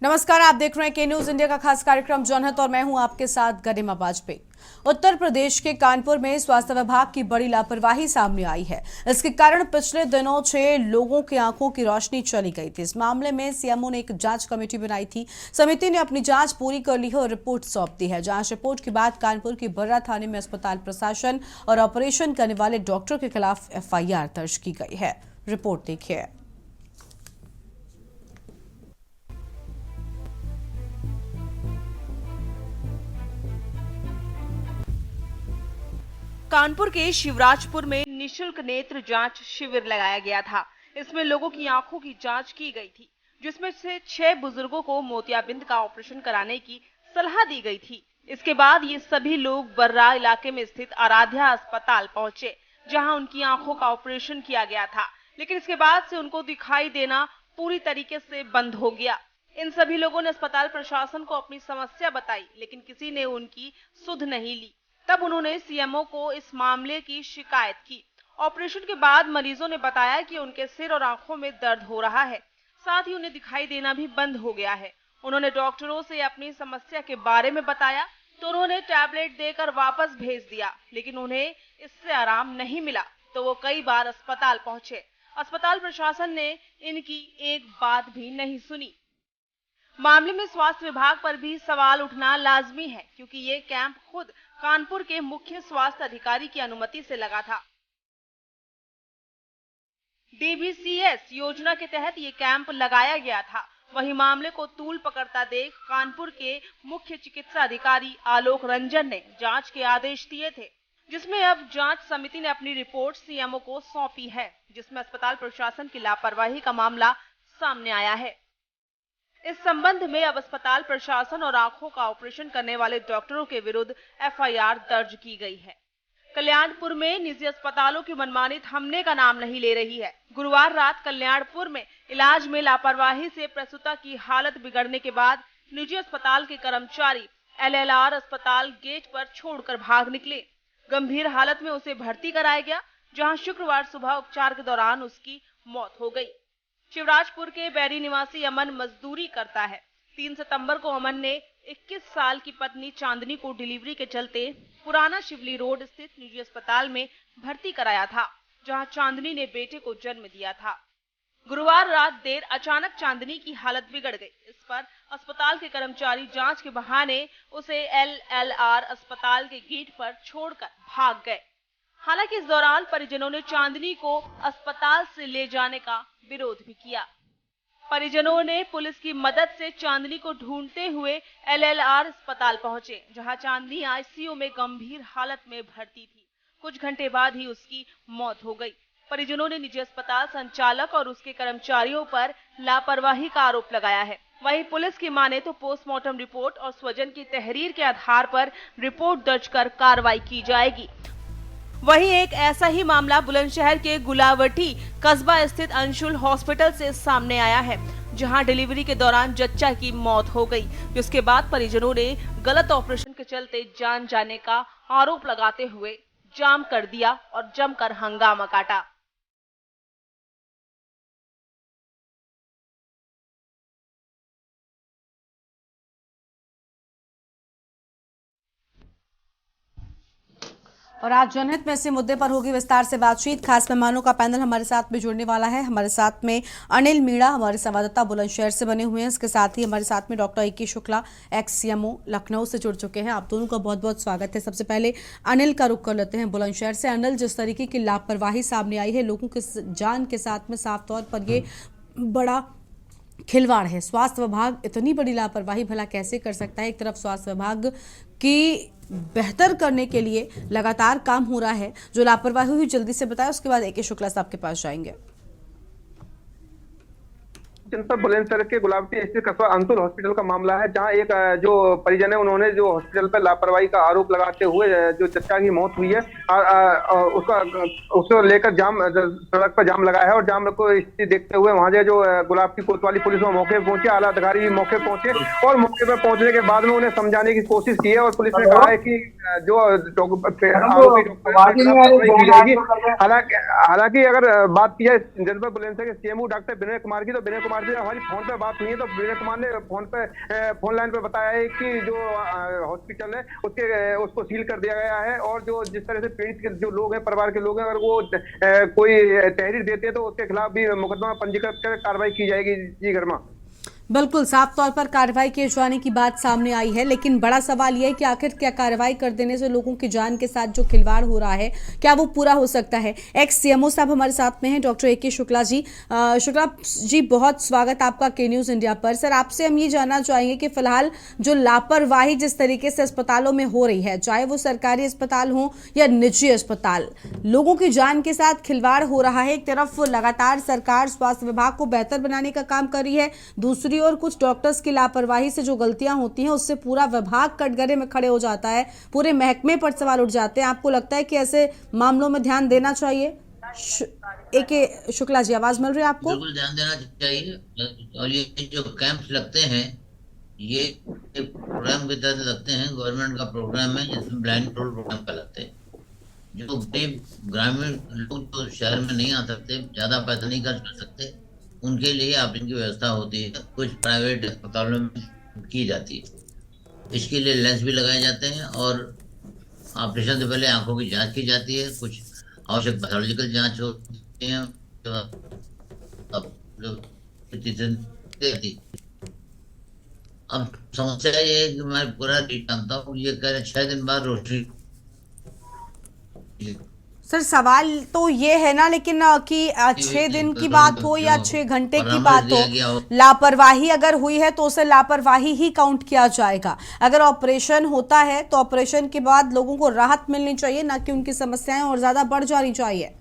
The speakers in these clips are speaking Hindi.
नमस्कार, आप देख रहे हैं के न्यूज इंडिया का खास कार्यक्रम जनहित और मैं हूं आपके साथ गरिमा वाजपेयी। उत्तर प्रदेश के कानपुर में स्वास्थ्य विभाग की बड़ी लापरवाही सामने आई है। इसके कारण पिछले दिनों 6 लोगों की आंखों की रोशनी चली गई थी। इस मामले में सीएमओ ने एक जांच कमेटी बनाई थी। समिति ने अपनी जांच पूरी कर ली है और रिपोर्ट सौंप दी है। जांच रिपोर्ट के बाद कानपुर की बर्रा थाने में अस्पताल प्रशासन और ऑपरेशन करने वाले डॉक्टर के खिलाफ एफआईआर दर्ज की गई है। रिपोर्ट देखिए। कानपुर के शिवराजपुर में निशुल्क नेत्र जांच शिविर लगाया गया था। इसमें लोगों की आंखों की जांच की गई थी, जिसमें से 6 बुजुर्गों को मोतियाबिंद का ऑपरेशन कराने की सलाह दी गई थी। इसके बाद ये सभी लोग बर्रा इलाके में स्थित आराध्या अस्पताल पहुंचे, जहां उनकी आंखों का ऑपरेशन किया गया था। लेकिन इसके बाद से उनको दिखाई देना पूरी तरीके से बंद हो गया। इन सभी लोगों ने अस्पताल प्रशासन को अपनी समस्या बताई, लेकिन किसी ने उनकी सुध नहीं ली। तब उन्होंने सीएमओ को इस मामले की शिकायत की। ऑपरेशन के बाद मरीजों ने बताया कि उनके सिर और आंखों में दर्द हो रहा है, साथ ही उन्हें दिखाई देना भी बंद हो गया है। उन्होंने डॉक्टरों से अपनी समस्या के बारे में बताया तो उन्होंने टैबलेट देकर वापस भेज दिया, लेकिन उन्हें इससे आराम नहीं मिला तो वो कई बार अस्पताल पहुंचे। अस्पताल प्रशासन ने इनकी एक बात भी नहीं सुनी। मामले में स्वास्थ्य विभाग पर भी सवाल उठना लाजमी है, क्योंकि ये कैंप खुद कानपुर के मुख्य स्वास्थ्य अधिकारी की अनुमति से लगा था। डीबीसीएस योजना के तहत ये कैंप लगाया गया था। वहीं मामले को तूल पकड़ता देख कानपुर के मुख्य चिकित्सा अधिकारी आलोक रंजन ने जांच के आदेश दिए थे, जिसमें अब जांच समिति ने अपनी रिपोर्ट सीएमओ को सौंपी है, जिसमें अस्पताल प्रशासन की लापरवाही का मामला सामने आया है। इस संबंध में अब अस्पताल प्रशासन और आंखों का ऑपरेशन करने वाले डॉक्टरों के विरुद्ध एफआईआर दर्ज की गई है। कल्याणपुर में निजी अस्पतालों की मनमानी थमने का नाम नहीं ले रही है। गुरुवार रात कल्याणपुर में इलाज में लापरवाही से प्रसूता की हालत बिगड़ने के बाद निजी अस्पताल के कर्मचारी एलएलआर अस्पताल गेट पर छोड़कर भाग निकले। गंभीर हालत में उसे भर्ती कराया गया, जहां शुक्रवार सुबह उपचार के दौरान उसकी मौत हो गई। शिवराजपुर के बैरी निवासी अमन मजदूरी करता है। 3 सितंबर को अमन ने 21 साल की पत्नी चांदनी को डिलीवरी के चलते पुराना शिवली रोड स्थित निजी अस्पताल में भर्ती कराया था, जहां चांदनी ने बेटे को जन्म दिया था। गुरुवार रात देर अचानक चांदनी की हालत बिगड़ गई। इस पर अस्पताल के कर्मचारी जांच के बहाने उसे एलएलआर अस्पताल के गेट पर छोड़कर भाग गए। हालांकि इस दौरान परिजनों ने चांदनी को अस्पताल से ले जाने का विरोध भी किया। परिजनों ने पुलिस की मदद से चांदनी को ढूंढते हुए एलएलआर अस्पताल पहुंचे, जहां चांदनी आईसीयू में गंभीर हालत में भर्ती थी। कुछ घंटे बाद ही उसकी मौत हो गई। परिजनों ने निजी अस्पताल संचालक और उसके कर्मचारियों पर लापरवाही का आरोप लगाया है। वहीं पुलिस की माने तो पोस्टमार्टम रिपोर्ट और स्वजन की तहरीर के आधार पर रिपोर्ट दर्ज कर कार्रवाई की जाएगी। वहीं एक ऐसा ही मामला बुलंदशहर के गुलावटी कस्बा स्थित अंशुल हॉस्पिटल से सामने आया है, जहां डिलीवरी के दौरान जच्चा की मौत हो गई, जिसके बाद परिजनों ने गलत ऑपरेशन के चलते जान जाने का आरोप लगाते हुए जाम कर दिया और जमकर हंगामा काटा। और आज जनहित में इसी मुद्दे पर होगी विस्तार से बातचीत। खास मेहमानों का पैनल हमारे साथ में जुड़ने वाला है। हमारे साथ में अनिल मीणा, हमारे संवाददाता बुलंदशहर से बने हुए हैं। इसके साथ ही हमारे साथ में doctor A K. Shukla, ex CMO Lucknow से जुड़ चुके हैं। आप दोनों का बहुत बहुत स्वागत है। सबसे पहले अनिल का रुख कर लेते हैं बुलंदशहर से। अनिल, जिस तरीके की लापरवाही सामने आई है, लोगों के जान के साथ में साफ तौर पर ये बड़ा खिलवाड़ है। स्वास्थ्य विभाग इतनी बड़ी लापरवाही भला कैसे कर सकता है? एक तरफ स्वास्थ्य विभाग की बेहतर करने के लिए लगातार काम हो रहा है। जो लापरवाही हुई जल्दी से बताएं, उसके बाद ए.के. शुक्ला साहब के पास जाएंगे। जनपद बुलंदशहर के गुलावटी स्थित कस्बा अंशुल हॉस्पिटल का मामला है, जहां एक जो परिजन है उन्होंने जो हॉस्पिटल पर लापरवाही का आरोप लगाते हुए जो चच्चा की मौत हुई है उसको लेकर जाम सड़क पर जाम लगाया है। और जाम को स्थिति देखते हुए वहां जो गुलाब की कोतवाली पुलिस में मौके पर पहुंचे, आला अधिकारी भी मौके पर पहुंचे और मौके पर पहुंचने के बाद में उन्हें समझाने की कोशिश की है। और पुलिस ने कहा है कि जो आरोपी डॉक्टर है, कार्रवाई की जाएगी। हालांकि अगर बात की जाए जनपद बुलंदशहर के सीएमओ डॉक्टर विनय कुमार की, तो विनय कुमार से हमारी फोन पे बात हुई है, तो विनय कुमार ने फोन लाइन पे बताया है कि जो हॉस्पिटल है उसको सील कर दिया गया है, और जो जिस तरह से पीड़ित के जो लोग हैं, परिवार के लोग हैं, अगर वो कोई तहरीर देते हैं तो उसके खिलाफ भी मुकदमा पंजीकृत कर कार्रवाई की जाएगी। जी गर्मा, बिल्कुल साफ तौर पर कार्रवाई किए जाने की बात सामने आई है, लेकिन बड़ा सवाल यह है कि आखिर क्या कार्रवाई कर देने से लोगों की जान के साथ जो खिलवाड़ हो रहा है क्या वो पूरा हो सकता है। एक्स सीएमओ साहब हमारे साथ में हैं, डॉक्टर ए के शुक्ला जी। शुक्ला जी, बहुत स्वागत आपका के न्यूज इंडिया पर। सर, आपसे हम ये जानना चाहेंगे कि फिलहाल जो लापरवाही जिस तरीके से अस्पतालों में हो रही है, चाहे वो सरकारी अस्पताल हो या निजी अस्पताल, लोगों की जान के साथ खिलवाड़ हो रहा है। एक तरफ लगातार सरकार स्वास्थ्य विभाग को बेहतर बनाने का काम कर रही है, दूसरी और कुछ डॉक्टर्स की लापरवाही से जो गलतियां होती हैं उससे पूरा विभाग कटघरे में खड़े हो जाता है, पूरे महकमे पर सवाल उठ जाते हैं। आपको लगता है कि ऐसे मामलों में ध्यान देना चाहिए? ए.के. शुक्ला जी, आवाज मिल रही है आपको? बिल्कुल ध्यान देना चाहिए। और ये जो कैंप्स लगते हैं, ये प्रोग्राम के तहत लगते हैं, गवर्नमेंट का प्रोग्राम है जिसमें ब्लाइंड प्रोग्राम का लगते हैं। जो ग्रामीण लोग जो शहर में नहीं आ सकते, ज्यादा पैसा नहीं खर्च कर सकते, उनके लिए ऑपरेशन की व्यवस्था होती है, कुछ प्राइवेट अस्पतालों में की जाती है। इसके लिए लेंस भी लगाए जाते हैं, और ऑपरेशन से पहले आंखों की जांच की जाती है, कुछ आवश्यक पैथोलॉजिकल जांच होती है। अब समस्या ये है कि मैं पूरा जानता हूँ, ये कह रहे 6 दिन बाद रोशनी। सर, सवाल तो ये है ना, लेकिन कि 6 दिन की बात हो या 6 घंटे की बात हो, लापरवाही अगर हुई है तो उसे लापरवाही ही काउंट किया जाएगा। अगर ऑपरेशन होता है तो ऑपरेशन के बाद लोगों को राहत मिलनी चाहिए, ना कि उनकी समस्याएं और ज्यादा बढ़ जानी चाहिए।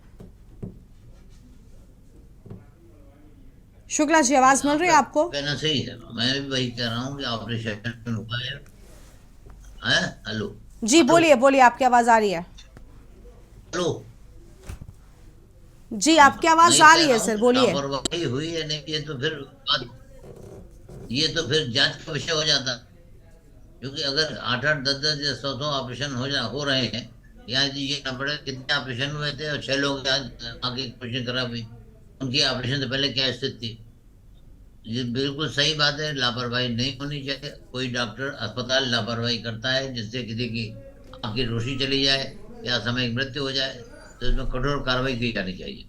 शुक्ला जी, आवाज मिल रही है आपको? कहना सही है, मैं भी वही कह रहा हूँ कि ऑपरेशन हुआ है। हेलो जी, बोलिए बोलिए, आपकी आवाज आ रही है। हेलो जी, आपकी आवाज आ रही है सर, बोलिए। लापरवाही हुई है नहीं, ये तो फिर जांच का विषय हो जाता, क्योंकि अगर 8-8, 10-10 या 100 ऑपरेशन हो रहे हैं, यहाँ ये ना पड़े कितने ऑपरेशन हुए थे और 6 लोग आगे ऑपरेशन खराब हुई, उनकी ऑपरेशन से पहले क्या स्थिति थी। ये बिल्कुल सही बात है, लापरवाही नहीं होनी चाहिए। कोई डॉक्टर अस्पताल लापरवाही करता है जिससे किसी की आंख की रोशनी चली जाए या सामयिक मृत्यु हो जाए, तो इसमें कठोर कार्रवाई की जानी चाहिए।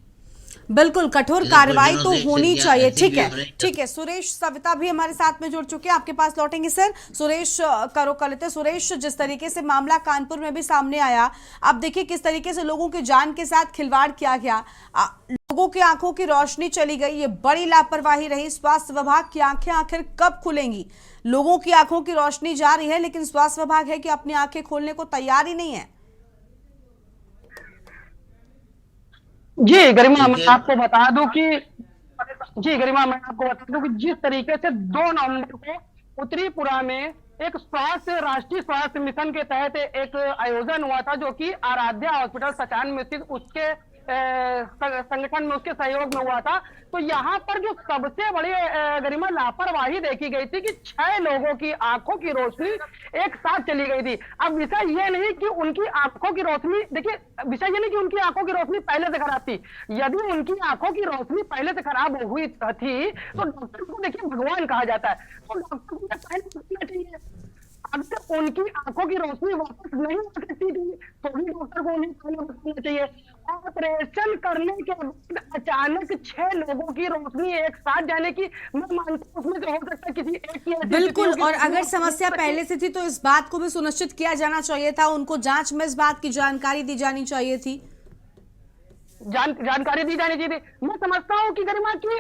बिल्कुल, कठोर कार्रवाई तो होनी चाहिए। ठीक है, ठीक है। सुरेश सविता भी हमारे साथ में जुड़ चुके हैं, आपके पास लौटेंगे सर। सुरेश करो कर लेते। सुरेश, जिस तरीके से मामला कानपुर में भी सामने आया, आप देखिए किस तरीके से लोगों की जान के साथ खिलवाड़ किया गया, लोगों की आंखों की रोशनी चली गई, ये बड़ी लापरवाही रही। स्वास्थ्य विभाग की आंखें आखिर कब खुलेंगी? लोगों की आंखों की रोशनी जा रही है, लेकिन स्वास्थ्य विभाग है कि अपनी आंखें खोलने को तैयार ही नहीं है। जी गरिमा, मैं आपको बता दूं कि जिस तरीके से 2 नवंबर को उत्तरीपुरा में एक राष्ट्रीय स्वास्थ्य मिशन के तहत एक आयोजन हुआ था, जो कि आराध्या हॉस्पिटल सचान में स्थित उसके संगठन में, उसके सहयोग में हुआ था। तो यहाँ पर जो सबसे बड़ी गरिमा लापरवाही देखी गई थी कि 6 लोगों की आंखों की रोशनी एक साथ चली गई थी। अब विषय ये नहीं कि उनकी आंखों की रोशनी, देखिए विषय ये नहीं कि उनकी आंखों की रोशनी पहले से खराब थी। यदि उनकी आंखों की रोशनी पहले से खराब हुई थी तो डॉक्टर को देखिए भगवान कहा जाता है, तो डॉक्टर को पहले सोचना चाहिए। अगर उनकी आंखों की रोशनी वापस नहीं आ सकती थी तो भी डॉक्टर को उन्हें पहले बताना चाहिए। ऑपरेशन करने के बाद अचानक 6 लोगों की रोशनी एक साथ जाने की, मैं मानता हूं उसमें तो हो सकता है किसी एक की। बिल्कुल, और अगर समस्या पहले से थी तो इस बात को भी सुनिश्चित किया जाना चाहिए था, उनको जांच में इस बात की जानकारी दी जानी चाहिए थी, जानकारी दी जानी चाहिए थी। मैं समझता हूँ कि गरिमा की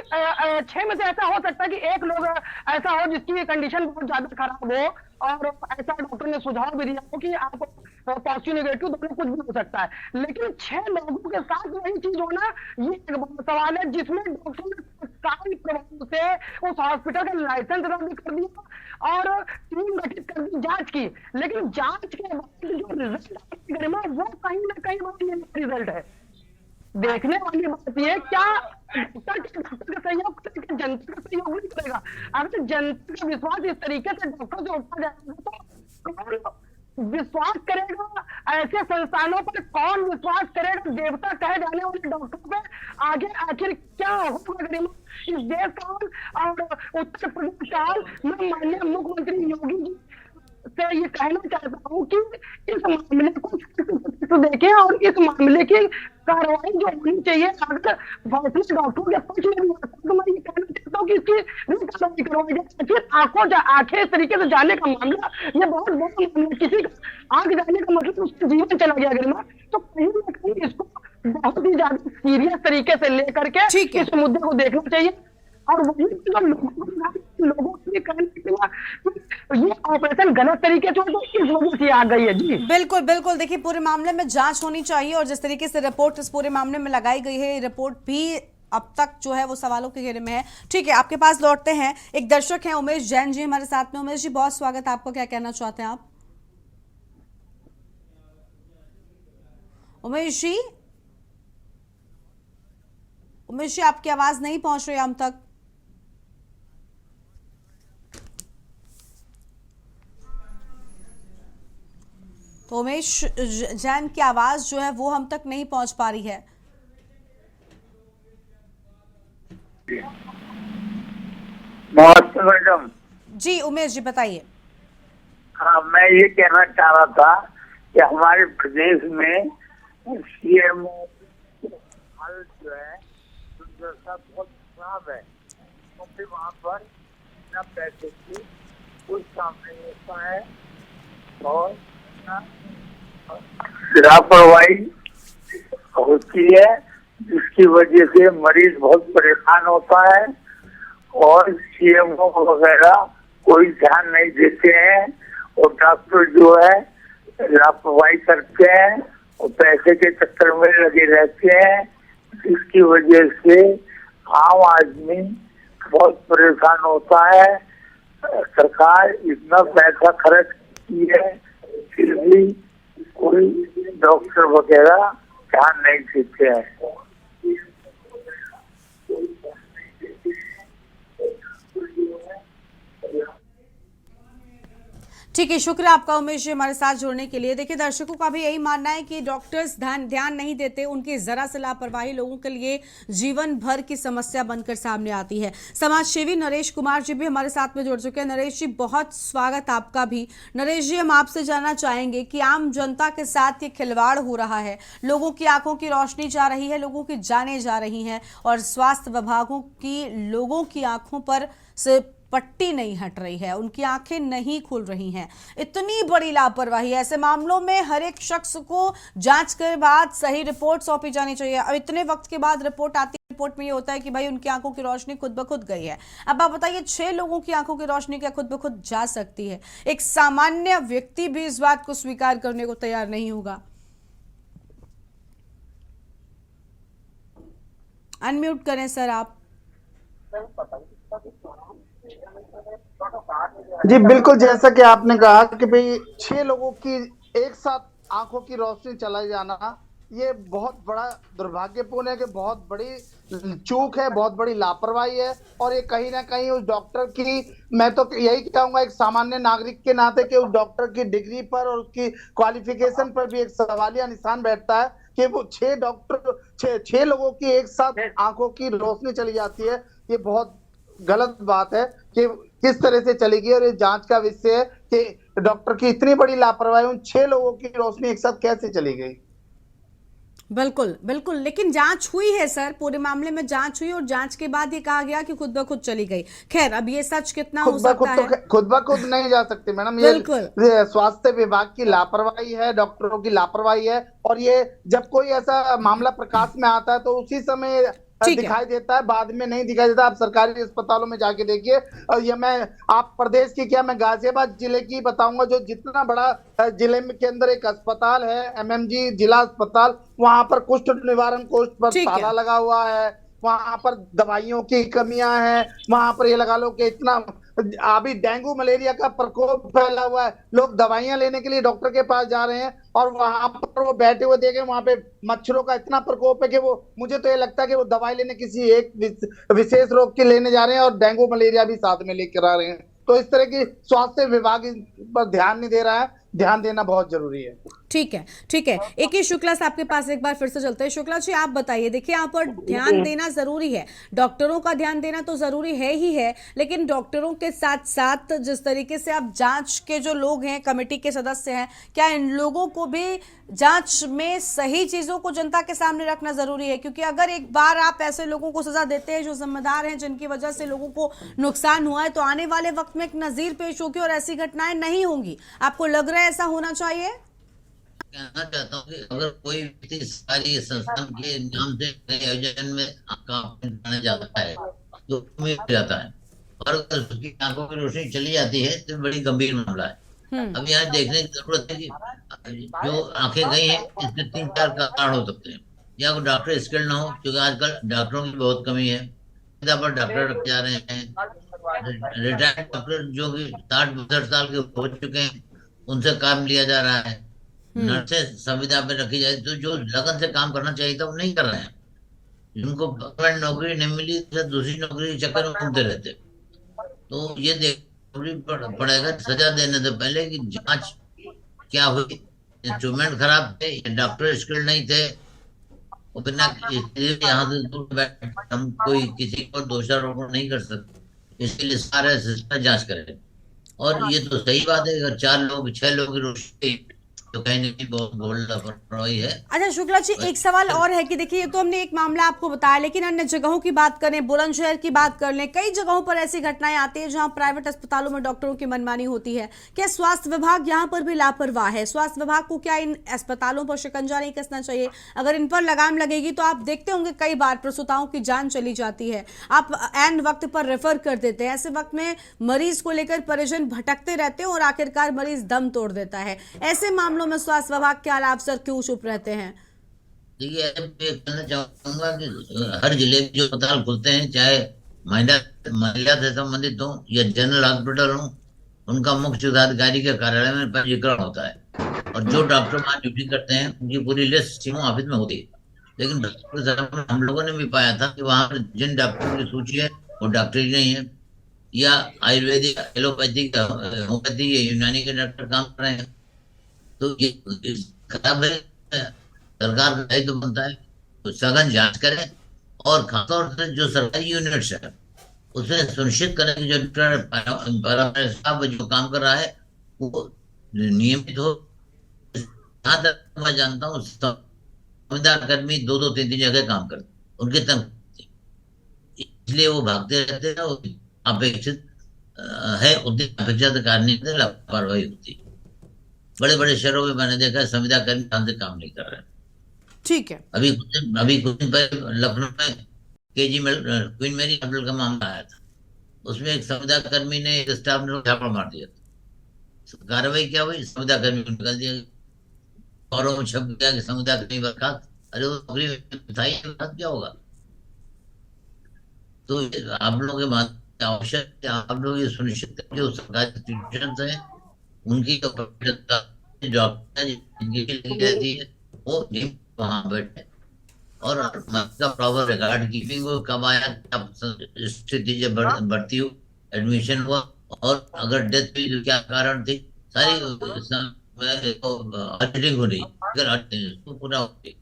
6 में से ऐसा हो सकता है कि एक लोग ऐसा हो जिसकी कंडीशन बहुत ज्यादा खराब हो, और ऐसा डॉक्टर ने सुझाव भी दिया हो कि आप पॉजिटिव नेगेटिव दोनों कुछ भी हो सकता है। लेकिन 6 लोगों के साथ वही चीज होना, ये एक बड़ा सवाल है, जिसमें डॉक्टर ने सरकारी प्रभाव से उस हॉस्पिटल का लाइसेंस रद्द कर दिया और टीम गठित कर दी जांच की। लेकिन जांच के बाद जो रिजल्ट गरिमा, वो कहीं ना कहीं रिजल्ट है। देखने वाली बात यह, क्या डॉक्टर का सहयोग करके जनता का सहयोग नहीं करेगा? अगर जनता का विश्वास इस तरीके से डॉक्टर से उठा जाएगा तो विश्वास करेगा ऐसे संस्थानों पर? कौन विश्वास करेगा देवता कहे जाने वाले डॉक्टरों पे? आगे आखिर क्या होगा गरिमा इस देश का और उत्तर प्रदेश का? मैं माननीय मुख्यमंत्री योगी जी से ये कहना चाहता हूँ कि इस मामले को तो देखें और इस मामले की कार्रवाई जो होनी चाहिए अगर फैसले डॉक्टरों के पक्ष में नहीं आता तो मैं ये कहना चाहता हूँ कि इसकी कार्रवाई करवाई जाए। फिर आंखें इस तरीके से जाने का मामला ये बहुत बड़ा मामला। किसी का आंख जाने का मतलब उसका जीवन चला गया गरिमा, तो कहीं ना कहीं इसको बहुत ही ज्यादा सीरियस तरीके से लेकर के ठीक है। इस मुद्दे को देखना चाहिए। और वही जो लोगों के कहने के ये ऑपरेशन गलत तरीके से तो इस वजह से आ गई है जी। बिल्कुल बिल्कुल, देखिए पूरे मामले में जांच होनी चाहिए और जिस तरीके से रिपोर्ट इस पूरे मामले में लगाई गई है, रिपोर्ट भी अब तक जो है वो सवालों के घेरे में है। ठीक है, आपके पास लौटते हैं। एक दर्शक हैं उमेश जैन जी हमारे साथ में। उमेश जी बहुत स्वागत है आपको, क्या कहना चाहते हैं आप? उमेश जी, उमेश जी आपकी आवाज नहीं पहुंच रही हम तक। तो उमेश जैन की आवाज जो है वो हम तक नहीं पहुंच पा रही है। नमस्ते मैडम। जी उमेश जी बताइए। हाँ, मैं ये कहना चाह रहा था कि हमारे प्रदेश में सीएम हाल जो है व्यवस्था बहुत खराब है, क्योंकि वहाँ पर न पैसे की कुछ काम नहीं होता है और लापरवाही होती है, जिसकी वजह से मरीज बहुत परेशान होता है और सीएमओ वगैरह कोई ध्यान नहीं देते हैं और डॉक्टर जो है लापरवाही करते हैं और पैसे के चक्कर में लगे रहते हैं, जिसकी वजह से आम आदमी बहुत परेशान होता है। सरकार इतना पैसा खर्च की है फिर भी कोई डॉक्टर वगैरह ध्यान नहीं देते हैं। ठीक है, शुक्रिया आपका उमेश जी हमारे साथ जुड़ने के लिए। देखिए दर्शकों का भी यही मानना है कि डॉक्टर्स ध्यान नहीं देते, उनकी जरा से लापरवाही लोगों के लिए जीवन भर की समस्या बनकर सामने आती है। समाज सेवी नरेश कुमार जी भी हमारे साथ में जुड़ चुके हैं। नरेश जी बहुत स्वागत आपका भी। नरेश जी हम आपसे जानना चाहेंगे कि आम जनता के साथ ये खिलवाड़ हो रहा है, लोगों की आंखों की रोशनी जा रही है, लोगों की जानें जा रही हैं और स्वास्थ्य विभागों की लोगों की आंखों पर से पट्टी नहीं हट रही है, उनकी आंखें नहीं खुल रही हैं। इतनी बड़ी लापरवाही, ऐसे मामलों में हर एक शख्स को जांच के बाद सही रिपोर्ट सौंपी जानी चाहिए। अब इतने वक्त के बाद रिपोर्ट आती है, रिपोर्ट में ये होता है कि भाई उनकी आंखों की रोशनी खुद ब खुद गई है। अब आप बताइए 6 लोगों की आंखों की रोशनी क्या खुद ब खुद जा सकती है? एक सामान्य व्यक्ति भी इस बात को स्वीकार करने को तैयार नहीं होगा। अनम्यूट करें सर आप। जी बिल्कुल, जैसा कि आपने कहा कि भाई 6 लोगों की एक साथ आंखों की रोशनी चला जाना ये बहुत बड़ा दुर्भाग्यपूर्ण है, कि बहुत बड़ी चूक है, बहुत बड़ी लापरवाही है और ये कहीं ना कहीं उस डॉक्टर की, मैं तो यही कहूंगा एक सामान्य नागरिक के नाते कि उस डॉक्टर की डिग्री पर और उसकी क्वालिफिकेशन पर भी एक सवालिया निशान बैठता है कि वो 6 डॉक्टर 6 लोगों की एक साथ आंखों की रोशनी चली जाती है। ये बहुत गलत बात है कि किस तरह से चलेगी और ये जांच का विषय है कि डॉक्टर की इतनी बड़ी लापरवाही, उन 6 लोगों की रोशनी एक साथ कैसे चली गई। बिल्कुल बिल्कुल, लेकिन जांच हुई है सर, पूरे मामले में जांच हुई और जांच के बाद ये कहा गया कि खुद ब खुद चली गई। खैर अब ये सच कितना हो सकता है? खुद ब खुद नहीं जा सकती मैडम, ये स्वास्थ्य विभाग की लापरवाही है, डॉक्टरों की लापरवाही है। और ये जब कोई ऐसा मामला प्रकाश में आता है तो उसी समय दिखाई देता है, बाद में नहीं दिखाई देता। आप सरकारी अस्पतालों में जाके देखिए। और ये मैं आप प्रदेश की क्या, मैं गाजियाबाद जिले की बताऊंगा, जो जितना बड़ा जिले में के अंदर एक अस्पताल है एमएमजी जिला अस्पताल, वहां पर कुष्ठ निवारण कोष पर ताला लगा हुआ है, वहां पर दवाइयों की कमियां हैं, वहां पर ये लगा लो कि इतना अभी डेंगू मलेरिया का प्रकोप फैला हुआ है। लोग दवाइयां लेने के लिए डॉक्टर के पास जा रहे हैं और वहां पर वो बैठे हुए देखे वहां पे मच्छरों का इतना प्रकोप है कि वो, मुझे तो ये लगता है कि वो दवाई लेने किसी एक विशेष रोग की लेने जा रहे हैं और डेंगू मलेरिया भी साथ में लेकर आ रहे हैं। तो इस तरह की स्वास्थ्य विभाग इन पर ध्यान नहीं दे रहा है, ध्यान देना बहुत जरूरी है। ठीक है, ठीक है। एक ही शुक्ला साहब के पास एक बार फिर से चलते हैं। शुक्ला जी, आप बताइए, देखिए यहाँ पर ध्यान देना जरूरी है, डॉक्टरों का ध्यान देना तो जरूरी है ही है, लेकिन डॉक्टरों के साथ साथ जिस तरीके से आप जांच के जो लोग हैं, कमेटी के सदस्य हैं, क्या इन लोगों को भी जांच में सही चीजों को जनता के सामने रखना जरूरी है? क्योंकि अगर एक बार आप ऐसे लोगों को सजा देते हैं जो जिम्मेदार हैं, जिनकी वजह से लोगों को नुकसान हुआ है, तो आने वाले वक्त में एक नजीर पेश होगी और ऐसी घटनाएं नहीं होंगी। आपको लग रहा है ऐसा होना चाहिए? कहना चाहता हूँ कि अगर कोई व्यक्ति सरकारी संस्थान के नाम से आयोजन में काम जाता है तो हो जाता है, और अगर उसकी आंखों की रोशनी चली जाती है तो बड़ी गंभीर मामला है। अब यहाँ देखने की जरूरत है कि जो आंखें गई हैं इसमें 3-4 कारण हो सकते हैं। या कोई डॉक्टर स्किल्ड ना हो, क्योंकि आजकल डॉक्टरों की बहुत कमी है, पर डॉक्टर रखे जा रहे हैं। रिटायर्ड डॉक्टर जो कि 60-62 साल के हो चुके हैं उनसे काम लिया जा रहा है। नर्सें संविदा पे रखी जाए तो जो लगन से काम करना चाहिए था वो नहीं कर रहे हैं। जिनको गवर्नमेंट नौकरी नहीं मिली तो दूसरी नौकरी के चक्कर में घूमते रहते। तो ये देखना पड़ेगा सजा देने से पहले कि जांच क्या हुई, इंस्ट्रूमेंट खराब थे या डॉक्टर स्किल्ड नहीं थे। और बिना यहाँ से दूर बैठ हम कोई किसी को दोषारोपण नहीं कर सकते, इसके लिए सारे सिस्टम जांच करें। और ये तो सही बात है, अगर 4 लोग 6 लोग की रोशनी तो कहीं नहीं बहुत बोल है। अच्छा शुक्ला जी, एक सवाल और है कि देखिए, ये तो हमने एक मामला आपको बताया, लेकिन अन्य जगहों की बात करें, बुलंदशहर की बात कर लें, कई जगहों पर ऐसी घटनाएं आती है जहां प्राइवेट अस्पतालों में डॉक्टरों की मनमानी होती है। क्या स्वास्थ्य विभाग यहां पर भी लापरवाह है? स्वास्थ्य विभाग को क्या इन अस्पतालों पर शिकंजा नहीं कसना चाहिए? अगर इन पर लगाम लगेगी तो आप देखते होंगे कई बार प्रसूताओं की जान चली जाती है, आप एन वक्त पर रेफर कर देते हैं। ऐसे वक्त में मरीज को लेकर परिजन भटकते रहते हैं और आखिरकार मरीज दम तोड़ देता है। ऐसे मामलों में स्वास्थ्य विभाग के आला अफसर क्यों चुप रहते हैं? देखिए, मैं कहना चाहूंगा कि हर जिले में जो अस्पताल खुलते हैं, चाहे महिला से संबंधित हो या जनरल हॉस्पिटल हो, उनका मुख्य अधिकारी के कार्यालय में पंजीकरण होता है और जो डॉक्टर वहां ड्यूटी करते हैं उनकी पूरी लिस्ट सीमो ऑफिस में होती है। लेकिन हम लोगों ने भी पाया था कि वहां पर जिन डॉक्टरों की सूची है वो डॉक्टर ही नहीं है, या आयुर्वेदिक, एलोपैथिक, होम्योपैथी या यूनानी के डॉक्टर काम कर रहे हैं। तो ये खराब है। सरकार का दायित्व बनता है तो सघन जांच करें, और खासतौर से जो सरकारी यूनिट्स है उसमें सुनिश्चित करें कि जो डॉक्टर जो काम कर रहा है वो नियमित हो। जहाँ तक मैं जानता हूँ संविदा कर्मी 2-3 जगह काम करते, उनके तक इसलिए वो भागते रहते हैं। अपेक्षित है उतनी अपेक्षित कार्य लापरवाही होती। बड़े बड़े शहरों में मैंने देखा संविदा कर्मी ढंग से काम नहीं कर रहे। ठीक है। अभी कुछ दिन पहले लखनऊ में केजी क्वीन मेरी हॉस्पिटल का मामला आया था, उसमें एक संविदा कर्मी ने एक स्टाफ ने छापा मार दिया था। कार्रवाई क्या हुई, संविदा कर्मी को निकाल दिया, खबरों में छप गया कि संविदा कर्मी बर्खास्त। अरे वो नौकरी में था ही, क्या होगा? तो आप लोगों के माध्यम आवश्यक आप लोग ये सुनिश्चित करें जो सरकारी इंस्टीट्यूशन है उनकी डॉक्टर जिनकी रहती है वो वहां बैठे और का प्रॉपर रिकॉर्ड कीपिंग हो, कब आया, स्थिति जब बढ़ती हो, एडमिशन हुआ, और अगर डेथ हुई तो क्या कारण थी, सारी ऑडिटिंग हो रही। अगर तो पूरा हो गई।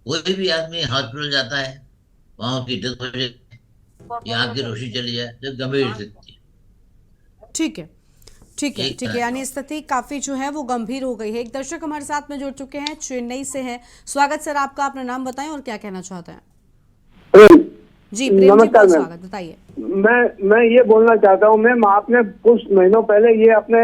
कोई भी आदमी हॉस्पिटल जाता है, वहां की डेथ हो जाए या आँख की रोशनी चली जाए तो गंभीर स्थिति है। ठीक है, ठीक है, ठीक है। यानी स्थिति काफी जो है वो गंभीर हो गई है। एक दर्शक हमारे साथ में जुड़ चुके हैं, चेन्नई से हैं। स्वागत सर आपका, अपना नाम बताएं और क्या कहना चाहते हैं? जी प्रेम जी, बहुत स्वागत, बताइए। मैं ये बोलना चाहता हूँ मैम, आपने कुछ महीनों पहले ये अपने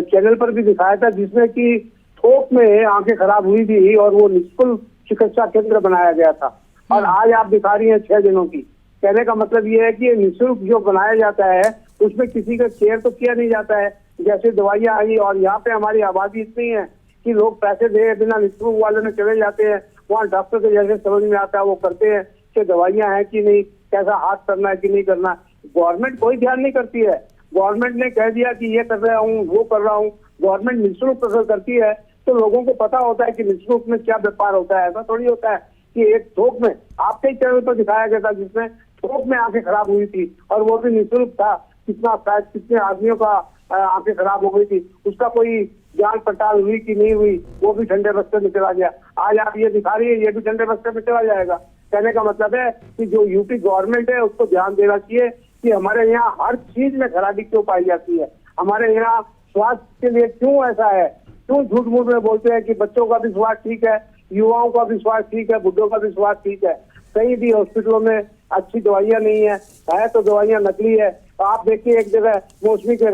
चैनल पर भी दिखाया था जिसमें कि थोक में आंखें खराब हुई थी और वो निःशुल्क चिकित्सा केंद्र बनाया गया था, और आज आप दिखा रही हैं 6 दिनों की। कहने का मतलब ये है कि ये निःशुल्क जो बनाया जाता है उसमें किसी का केयर तो किया नहीं जाता है। जैसे दवाइयाँ आई, और यहाँ पे हमारी आबादी इतनी है कि लोग पैसे दे बिना निःशुल्क वाले में चले जाते हैं, वहाँ डॉक्टर के जैसे समझ में आता है वो करते हैं कि दवाइयाँ हैं कि नहीं, कैसा हाथ करना है कि नहीं करना। गवर्नमेंट कोई ध्यान नहीं करती है। गवर्नमेंट ने कह दिया कि ये कर रहा हूँ, वो कर रहा हूँ। गवर्नमेंट निःशुल्क प्रेफर करती है तो लोगों को पता होता है कि निःशुल्क में क्या व्यापार होता है। ऐसा थोड़ी होता है कि एक थोक में, आपके चैनल पर दिखाया गया था जिसमें थोक में आंखें खराब हुई थी और वो भी निःशुल्क था, कितने आदमियों का आंखें खराब हो गई थी, उसका कोई जांच पड़ताल हुई कि नहीं हुई, वो भी ठंडे बस्ते में चला गया। आज आप ये दिखा रही है, ये भी ठंडे बस्ते में चला जाएगा। कहने का मतलब है कि जो यूपी गवर्नमेंट है उसको ध्यान देना चाहिए कि हमारे यहाँ हर चीज में खराबी क्यों पाई जाती है, हमारे यहाँ स्वास्थ्य के लिए क्यों ऐसा है, क्यों झूठ मूठ में बोलते हैं कि बच्चों का भी स्वास्थ्य ठीक है, युवाओं का भी स्वास्थ्य ठीक है, बुढ़ों का भी स्वास्थ्य ठीक है। कहीं भी हॉस्पिटलों में अच्छी दवाइयां नहीं है तो दवाइयां नकली है। तो आप देखिए एक जगह मौसमी के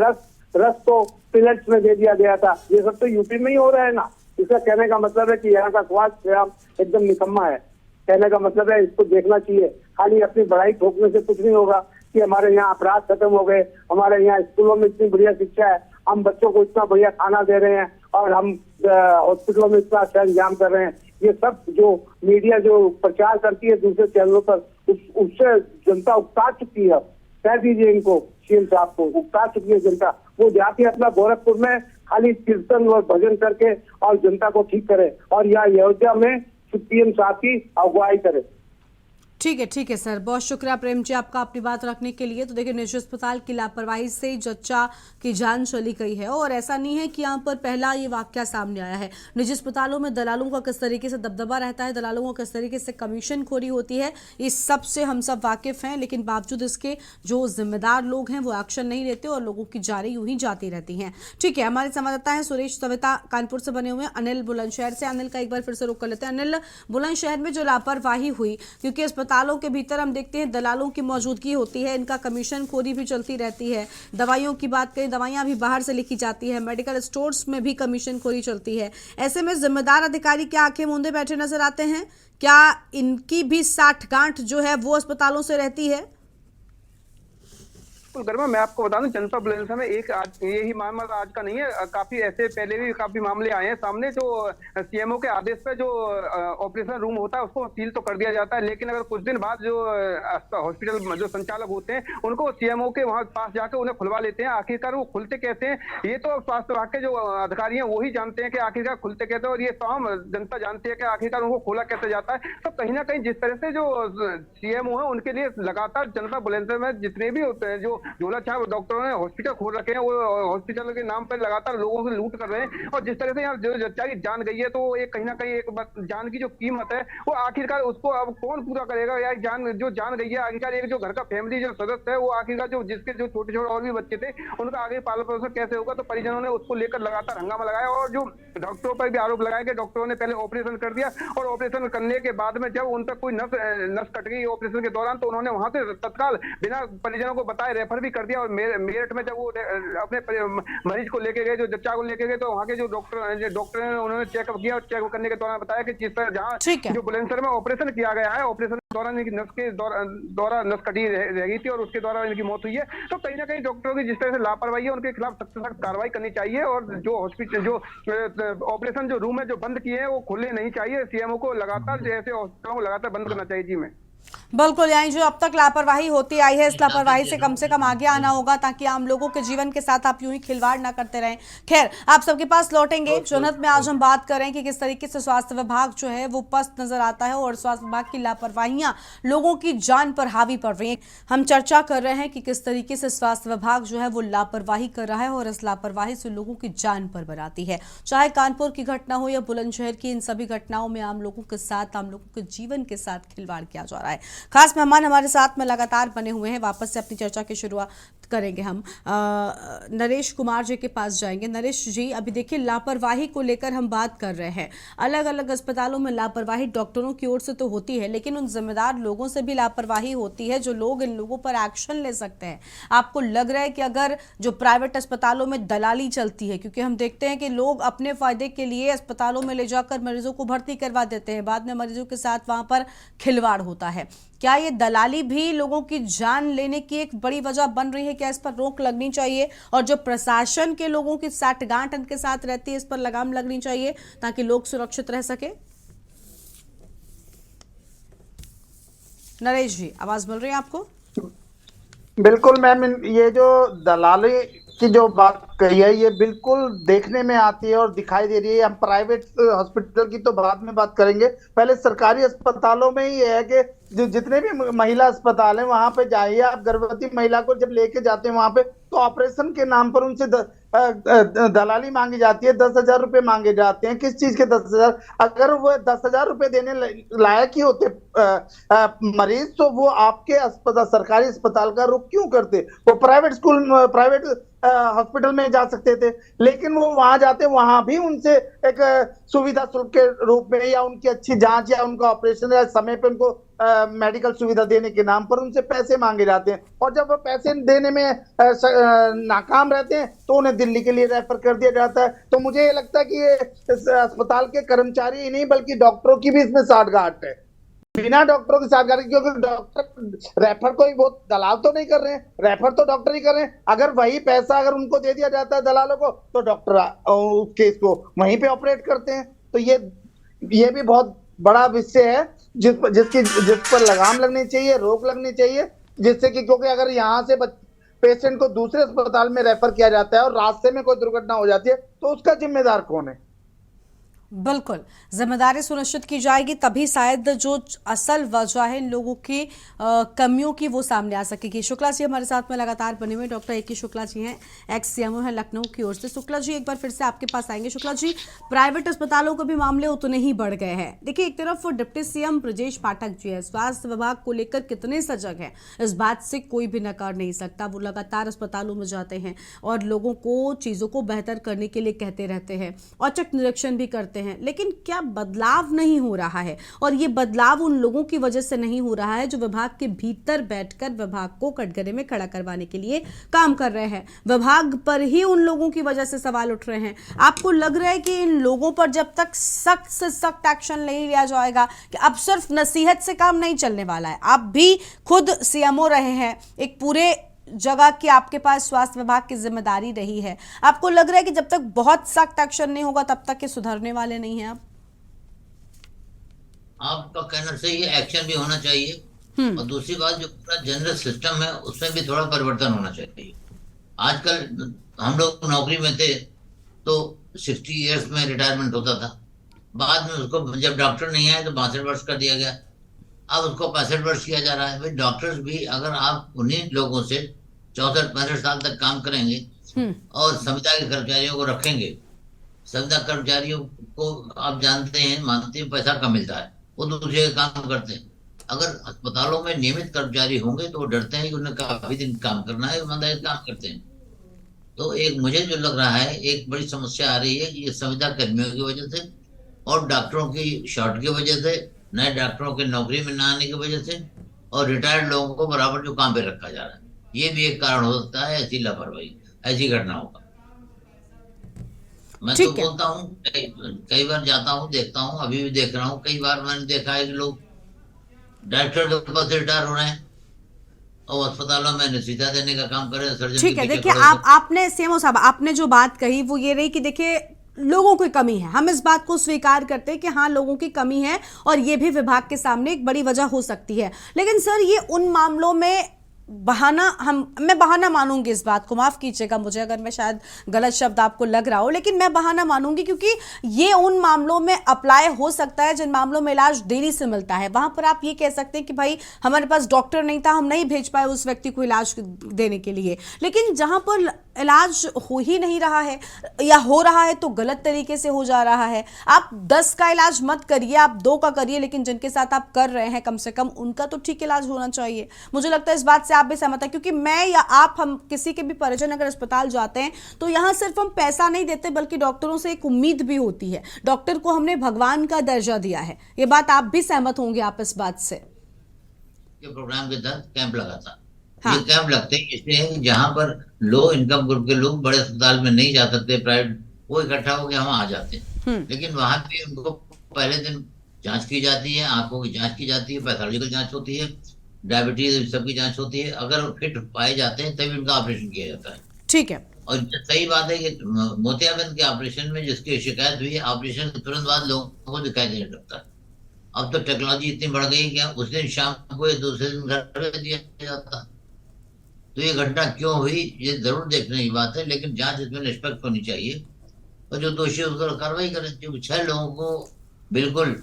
रस को पिलेट्स में दे दिया गया था। ये सब तो यूपी में ही हो रहा है ना। इसका कहने का मतलब है कि यहाँ का स्वास्थ्य एकदम निकम्मा है। कहने का मतलब है इसको देखना चाहिए। खाली अपनी बढ़ाई ठोकने से कुछ नहीं होगा कि हमारे यहाँ अपराध खत्म हो गए, हमारे यहाँ स्कूलों में इतनी बढ़िया शिक्षा है, हम बच्चों को इतना बढ़िया खाना दे रहे हैं और हम हॉस्पिटलों में इतना अच्छा इंतजाम कर रहे हैं। ये सब जो मीडिया जो प्रचार करती है दूसरे चैनलों पर, उससे जनता उकता चुकी है। कह दीजिए इनको, सीएम साहब को, उकता चुकी है जनता। वो जाके अपना गोरखपुर में खाली कीर्तन और भजन करके और जनता को ठीक करे और यहाँ अयोध्या में सीएम साहब की अगुवाई करे। ठीक है सर, बहुत शुक्रिया प्रेम जी आपका अपनी बात रखने के लिए। तो देखिए, निजी अस्पताल की लापरवाही से जच्चा की जान चली गई है और ऐसा नहीं है कि यहाँ पर पहला ये वाकया सामने आया है। निजी अस्पतालों में दलालों का किस तरीके से दबदबा रहता है, दलालों को किस तरीके से कमीशन खोरी होती है, इस सब से हम सब वाकिफ हैं। लेकिन बावजूद इसके जो जिम्मेदार लोग हैं वो एक्शन नहीं लेते और लोगों की जारी यूं ही जाती रहती हैं। ठीक है, हमारे संवाददाता हैं सुरेश सविता कानपुर से बने हुए हैं, अनिल बुलंदशहर से। अनिल का एक बार फिर से रुख कर लेते हैं। अनिल, बुलंदशहर में जो लापरवाही हुई, क्योंकि अस्पतालों के भीतर हम देखते हैं दलालों की मौजूदगी होती है, इनका कमीशन खोरी भी चलती रहती है। दवाइयों की बात करें, दवाइयां भी बाहर से लिखी जाती है, मेडिकल स्टोर्स में भी कमीशन खोरी चलती है। ऐसे में जिम्मेदार अधिकारी क्या आंखें मूंदे बैठे नजर आते हैं? क्या इनकी भी साठगांठ जो है वो अस्पतालों से रहती है? गर्मा, मैं आपको बता दूं, जनता बुलेंसा में एक यही मामला आज का नहीं है, काफी ऐसे पहले भी काफी मामले आए हैं सामने। जो सीएमओ के आदेश पे जो ऑपरेशन रूम होता है उसको सील तो कर दिया जाता है, लेकिन अगर कुछ दिन बाद जो हॉस्पिटल जो संचालक होते हैं उनको सीएमओ के वहां पास जाकर उन्हें खुलवा लेते हैं। आखिरकार वो खुलते कैसे हैं ये तो स्वास्थ्य विभाग के जो अधिकारी हैं वही जानते हैं कि आखिरकार खुलते कैसे, और ये तमाम जनता जानती है कि आखिरकार उनको खोला कैसे जाता है। तो कहीं ना कहीं जिस तरह से जो सीएमओ है उनके लिए लगातार जनता बुलेंसा में जितने भी होते हैं, जो झोला छाप डॉक्टरों ने हॉस्पिटल खोल रखे हैं, वो हॉस्पिटल के नाम पर लगातार लोगों से लूट कर रहे हैं। और जिस तरह से यहाँ जो जच्चा की जान गई है, तो एक कहीं ना कहीं एक जान की जो कीमत है वो आखिरकार उसको अब कौन पूरा करेगा। या जो जान गई है, आखिरकार एक जो घर का फैमिली जो सदस्य है वो आखिरकार जो जिसके जो छोटे छोटे और भी बच्चे थे उनका आगे पालन पोषण कैसे होगा। तो परिजनों ने उसको लेकर लगातार हंगामा लगाया और जो डॉक्टरों पर भी आरोप लगाया कि डॉक्टरों ने पहले ऑपरेशन कर दिया और ऑपरेशन करने के बाद में जब उन पर कोई नस कट गई ऑपरेशन के दौरान, तो उन्होंने वहां से तत्काल बिना परिजनों को बताए रेफर भी कर दिया। और मेरठ में जब वो अपने मरीज को लेके गए, जो जच्चा को लेके गए, तो वहाँ के जो डॉक्टर ने उन्होंने चेकअप किया और चेकअप करने के दौरान बताया कि जिस तरह जहाँ जो बुलंदशहर में ऑपरेशन किया गया है, ऑपरेशन के दौरान इनकी नस के दौरान नस कटी रह गई थी और उसके दौरान इनकी मौत हुई है। तो कहीं ना कहीं डॉक्टरों की जिस तरह से लापरवाही है उनके खिलाफ सख्त से सख्त कार्रवाई करनी चाहिए और जो हॉस्पिटल जो ऑपरेशन जो रूम है जो बंद किए हैं वो खुलने नहीं चाहिए। सीएमओ को लगातार ऐसे हॉस्पिटलों को लगातार बंद करना चाहिए। जी मैं बिल्कुल, यानी जो अब तक लापरवाही होती आई है, इस लापरवाही से कम आगे आना होगा ताकि आम लोगों के जीवन के साथ आप यूं ही खिलवाड़ ना करते रहें। खैर, आप सबके पास लौटेंगे। चुनत में आज हम बात करें कि किस तरीके से स्वास्थ्य विभाग जो है वो पस्त नजर आता है और स्वास्थ्य विभाग की लापरवाहियां लोगों की जान पर हावी पड़ रही हैं। हम चर्चा कर रहे हैं कि किस तरीके से स्वास्थ्य विभाग जो है वो लापरवाही कर रहा है और इस लापरवाही से लोगों की जान पर बनाती है। चाहे कानपुर की घटना हो या बुलंदशहर की, इन सभी घटनाओं में आम लोगों के साथ, आम लोगों के जीवन के साथ खिलवाड़ किया जा रहा है। खास मेहमान हमारे साथ में लगातार बने हुए हैं। वापस से अपनी चर्चा की शुरुआत करेंगे हम। नरेश कुमार जी के पास जाएंगे। नरेश जी, अभी देखिए लापरवाही को लेकर हम बात कर रहे हैं। अलग अलग अस्पतालों में लापरवाही डॉक्टरों की ओर से तो होती है, लेकिन उन जिम्मेदार लोगों से भी लापरवाही होती है जो लोग इन लोगों पर एक्शन ले सकते हैं। आपको लग रहा है कि अगर जो प्राइवेट अस्पतालों में दलाली चलती है, क्योंकि हम देखते हैं कि लोग अपने फायदे के लिए अस्पतालों में ले जाकर मरीजों को भर्ती करवा देते हैं, बाद में मरीजों के साथ वहां पर खिलवाड़ होता है, क्या ये दलाली भी लोगों की जान लेने की एक बड़ी वजह बन रही है? क्या इस पर रोक लगनी चाहिए? और जो प्रशासन के लोगों की साठगांठ इनके साथ रहती है, इस पर लगाम लगनी चाहिए ताकि लोग सुरक्षित रह सके? नरेश जी, आवाज मिल रही है आपको? बिल्कुल मैम, ये जो दलाली की जो बात कही है ये बिल्कुल देखने में आती है और दिखाई दे रही है। हम प्राइवेट हॉस्पिटल की तो बाद में बात करेंगे, पहले सरकारी अस्पतालों में ही है कि जितने भी महिला अस्पताल हैं वहां पे जाइए आप, गर्भवती महिला को जब लेके जाते हैं वहां पे तो ऑपरेशन के नाम पर उनसे दलाली मांगी जाती है, 10,000 रुपए मांगे जाते हैं। किस चीज के 10,000? अगर वो 10,000 रुपए देने लायक ही होते मरीज तो वो आपके अस्पताल, सरकारी अस्पताल का रुख क्यों करते? वो प्राइवेट हॉस्पिटल में जा सकते थे, लेकिन वो वहां जाते, वहां भी उनसे एक सुविधा शुल्क के रूप में या उनकी अच्छी जांच या उनका ऑपरेशन या समय पे उनको मेडिकल सुविधा देने के नाम पर उनसे पैसे मांगे जाते हैं। और जब वो पैसे देने में नाकाम रहते हैं तो उन्हें दिल्ली के लिए रेफर कर दिया जाता है। तो मुझे ये लगता है कि ये अस्पताल के कर्मचारी ही नहीं बल्कि डॉक्टरों की भी इसमें साठगांठ है। बिना डॉक्टरों की साठगांठ, क्योंकि डॉक्टर रेफर कोई बहुत दलाल तो नहीं कर रहे हैं, रेफर तो डॉक्टर ही कर रहे हैं। अगर वही पैसा अगर उनको दे दिया जाता है दलालों को तो डॉक्टर उस केस को वहीं पे ऑपरेट करते हैं। तो ये भी बहुत बड़ा विषय है जिस पर लगाम लगनी चाहिए, रोक लगनी चाहिए, जिससे कि क्योंकि अगर यहाँ से पेशेंट को दूसरे अस्पताल में रेफर किया जाता है और रास्ते में कोई दुर्घटना हो जाती है तो उसका जिम्मेदार कौन है? बिल्कुल जिम्मेदारी सुनिश्चित की जाएगी, तभी शायद जो असल वजह है इन लोगों की कमियों की वो सामने आ सकेगी। शुक्ला जी हमारे साथ में लगातार बने हुए, डॉक्टर ए के शुक्ला जी हैं, एक्स सीएमओ हैं लखनऊ की ओर से। शुक्ला जी एक बार फिर से आपके पास आएंगे। शुक्ला जी, प्राइवेट अस्पतालों के भी मामले उतने ही बढ़ गए हैं। देखिए, एक तरफ डिप्टी सीएम ब्रजेश पाठक जी है, स्वास्थ्य विभाग को लेकर कितने सजग हैं इस बात से कोई भी नकार नहीं सकता। वो लगातार अस्पतालों में जाते हैं और लोगों को चीजों को बेहतर करने के लिए कहते रहते हैं, औचक निरीक्षण भी करते हैं, लेकिन क्या बदलाव नहीं हो रहा है? और ये बदलाव उन लोगों की वजह से नहीं हो रहा है जो विभाग के भीतर बैठकर विभाग को कटघरे में खड़ा करवाने के लिए काम कर रहे हैं। विभाग पर ही उन लोगों की वजह से सवाल उठ रहे हैं। आपको लग रहा है कि इन लोगों पर जब तक सख्त से सख्त एक्शन नहीं लिया जाएगा कि अब सिर्फ नसीहत से काम नहीं चलने वाला है? आप भी खुद सीएमओ रहे हैं, एक पूरे जगह की आपके पास स्वास्थ्य विभाग की जिम्मेदारी रही है। आपको लग रहा है कि जब तक बहुत सख्त एक्शन नहीं होगा तब तक ये सुधरने वाले नहीं हैं? आपका कहना सही है, एक्शन भी होना चाहिए। और दूसरी बात, जो पूरा जनरल सिस्टम है उसमें भी थोड़ा परिवर्तन होना चाहिए। आजकल हम लोग नौकरी में थे तो 60 इयर्स में रिटायरमेंट होता था, बाद में उसको जब डॉक्टर नहीं आए तो 62 वर्ष कर दिया गया, अब उसको 65 वर्ष किया जा रहा है। भाई डॉक्टर्स भी अगर आप उन्हीं लोगों से 64-65 साल तक काम करेंगे और संविदा के कर्मचारियों को रखेंगे, संविदा कर्मचारियों को आप जानते हैं, मानते हैं, पैसा कम मिलता है, वो दूसरे काम करते हैं। अगर अस्पतालों में नियमित कर्मचारी होंगे तो वो डरते हैं कि उन्हें काफी दिन काम करना है, ईमानदारी काम करते हैं। तो एक मुझे जो लग रहा है, एक बड़ी समस्या आ रही है कि ये संविदा कर्मियों की वजह से और डॉक्टरों की शॉर्ट की वजह से, नए डॉक्टरों के नौकरी में ना आने की वजह से, और रिटायर्ड लोगों को बराबर जो काम पे रखा जा रहा है, ये भी एक कारण हो सकता है ऐसी लापरवाही, ऐसी घटनाओं का। मैं तो बोलता हूँ, कई बार जाता हूँ, देखता हूँ, अभी भी देख रहा हूँ, कई बार मैंने देखा है कि लोग डॉक्टर के पद से रिटायर हो रहे हैं और अस्पतालों में नसीहत देने का काम कर रहे हैं। सर्जन ठीक है, देखिए आपने सीएमओ साहब आपने जो बात कही वो ये रही कि देखिए लोगों की कमी है, हम इस बात को स्वीकार करते हैं कि हाँ लोगों की कमी है और ये भी विभाग के सामने एक बड़ी वजह हो सकती है। लेकिन सर, ये उन मामलों में मैं बहाना मानूंगी, इस बात को माफ कीजिएगा मुझे अगर मैं शायद गलत शब्द आपको लग रहा हो, लेकिन मैं बहाना मानूंगी क्योंकि ये उन मामलों में अप्लाई हो सकता है जिन मामलों में इलाज देरी से मिलता है। वहां पर आप ये कह सकते हैं कि भाई हमारे पास डॉक्टर नहीं था, हम नहीं भेज पाए उस व्यक्ति को इलाज देने के लिए। लेकिन जहां पर इलाज हो ही नहीं रहा है या हो रहा है तो गलत तरीके से हो जा रहा है, आप 10 का इलाज मत करिए, आप 2 का करिए, लेकिन जिनके साथ आप कर रहे हैं कम से कम उनका तो ठीक इलाज होना चाहिए। मुझे लगता है इस बात से आप भी सहमत है, क्योंकि मैं या आप, हम किसी के भी परिजन अगर अस्पताल जाते हैं तो यहां सिर्फ हम पैसा नहीं देते बल्कि डॉक्टरों से एक उम्मीद भी होती है। डॉक्टर को हमने भगवान का दर्जा दिया है, ये बात आप भी सहमत होंगे आप इस बात से। प्रोग्राम के तहत कैंप लगा था। हाँ। ये कैंप लगते हैं इसलिए जहां पर लो इनकम ग्रुप के लोग बड़े अस्पताल में नहीं जा सकते प्राइवेट, वो इकट्ठा होकर वहां आ जाते हैं। लेकिन वहां पे उनको पहले दिन जांच की जाती है, आंखों की जांच की जाती है, पैथोलॉजिकल जांच होती है, डायबिटीज सबकी जांच होती है। अगर फिट पाए जाते हैं तभी उनका ऑपरेशन किया जाता है। ठीक है। और सही बात है कि मोतियाबिंद के ऑपरेशन में जिसकी शिकायत हुई है, ऑपरेशन के तुरंत बाद लोगों को दिखाई देने लगता है। अब तो टेक्नोलॉजी इतनी बढ़ गई कि उस दिन शाम को या दूसरे दिन घर पे दिया जाता। तो ये घटना क्यों हुई ये जरूर देखने की बात है, लेकिन जांच इसमें निष्पक्ष होनी चाहिए और जो दोषी है उस पर कार्रवाई करें। क्योंकि 6 लोगों को बिल्कुल